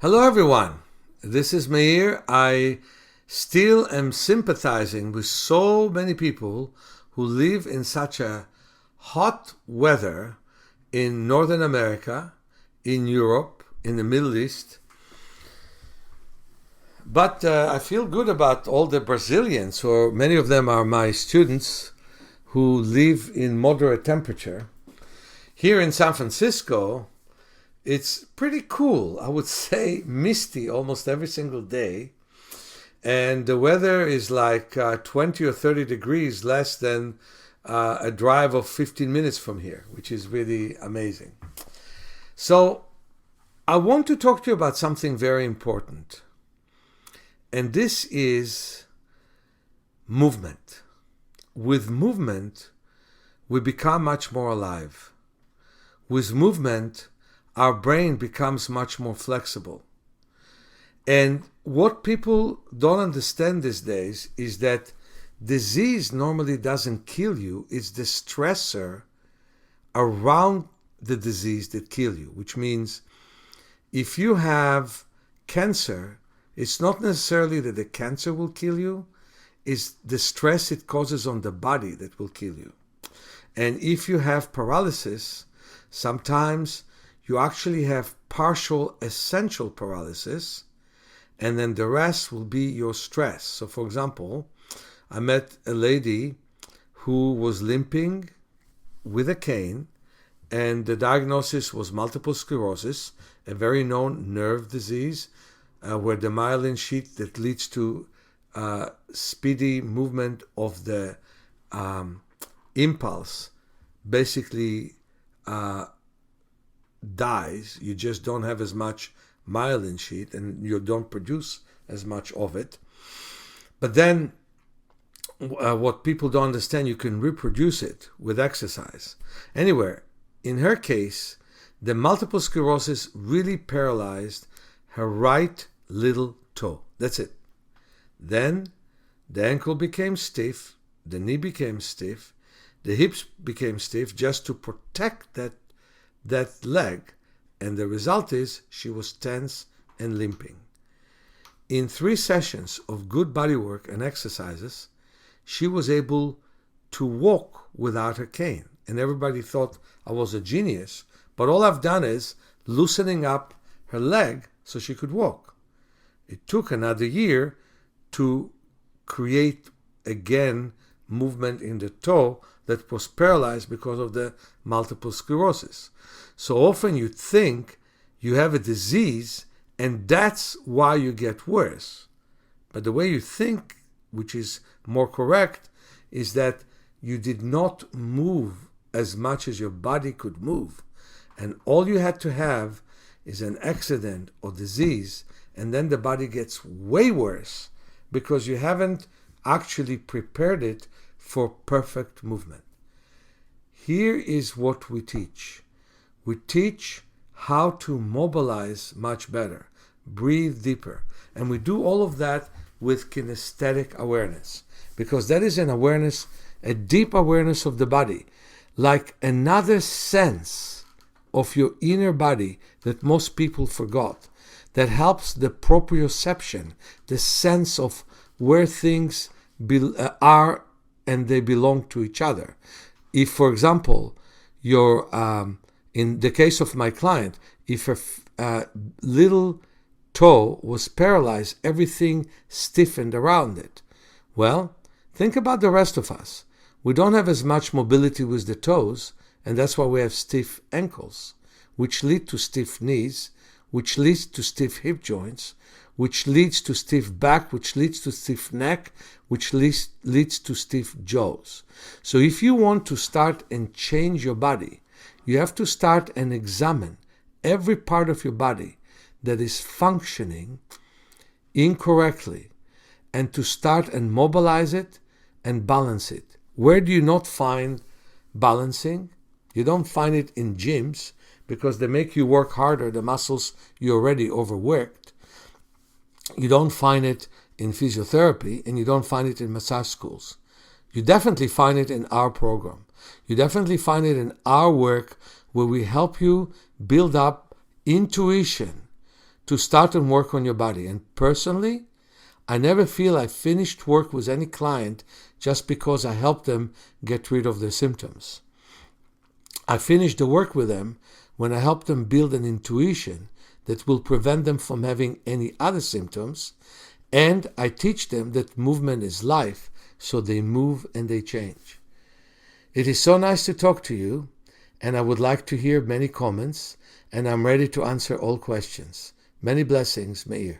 Hello, everyone. This is Meir. I still am sympathizing with so many people who live in such a hot weather in Northern America, in Europe, in the Middle East. But I feel good about all the Brazilians, or many of them are my students, who live in moderate temperature. Here in San Francisco, it's pretty cool. I would say misty almost every single day. And the weather is like 20 or 30 degrees less than a drive of 15 minutes from here, which is really amazing. So I want to talk to you about something very important. And this is movement. With movement, we become much more alive. With movement, our brain becomes much more flexible. And what people don't understand these days is that disease normally doesn't kill you. It's the stressor around the disease that kills you, which means if you have cancer, it's not necessarily that the cancer will kill you, it's the stress it causes on the body that will kill you. And if you have paralysis, sometimes you actually have partial essential paralysis, and then the rest will be your stress. So for example, I met a lady who was limping with a cane, and the diagnosis was multiple sclerosis, a very known nerve disease, where the myelin sheath that leads to speedy movement of the impulse basically dies. You just don't have as much myelin sheath and you don't produce as much of it. But then what people don't understand, you can reproduce it with exercise. Anyway, in her case, the multiple sclerosis really paralyzed her right little toe. That's it. Then the ankle became stiff, the knee became stiff, the hips became stiff just to protect that leg, and the result is she was tense and limping. In 3 sessions of good body work and exercises, she was able to walk without her cane. And everybody thought I was a genius, but all I've done is loosening up her leg so she could walk. It took another year to create again movement in the toe that was paralyzed because of the multiple sclerosis. So often you think you have a disease and that's why you get worse. But the way you think, which is more correct, is that you did not move as much as your body could move. And all you had to have is an accident or disease, and then the body gets way worse because you haven't actually prepared it for perfect movement. Here is what we teach. We teach how to mobilize much better, breathe deeper. And we do all of that with kinesthetic awareness, because that is an awareness, a deep awareness of the body, like another sense of your inner body that most people forgot, that helps the proprioception, the sense of where things are and they belong to each other. If, for example, in the case of my client, if her little toe was paralyzed, everything stiffened around it. Well, think about the rest of us. We don't have as much mobility with the toes, and that's why we have stiff ankles, which lead to stiff knees, which leads to stiff hip joints, which leads to stiff back, which leads to stiff neck, which leads to stiff jaws. So if you want to start and change your body, you have to start and examine every part of your body that is functioning incorrectly, and to start and mobilize it and balance it. Where do you not find balancing? You don't find it in gyms because they make you work harder, the muscles you already overworked. You don't find it in physiotherapy, and you don't find it in massage schools. You definitely find it in our program. You definitely find it in our work, where we help you build up intuition to start and work on your body. And personally, I never feel I finished work with any client just because I helped them get rid of their symptoms. I finish the work with them when I help them build an intuition that will prevent them from having any other symptoms, and I teach them that movement is life, so they move and they change. It is so nice to talk to you, and I would like to hear many comments, and I'm ready to answer all questions. Many blessings, Meir.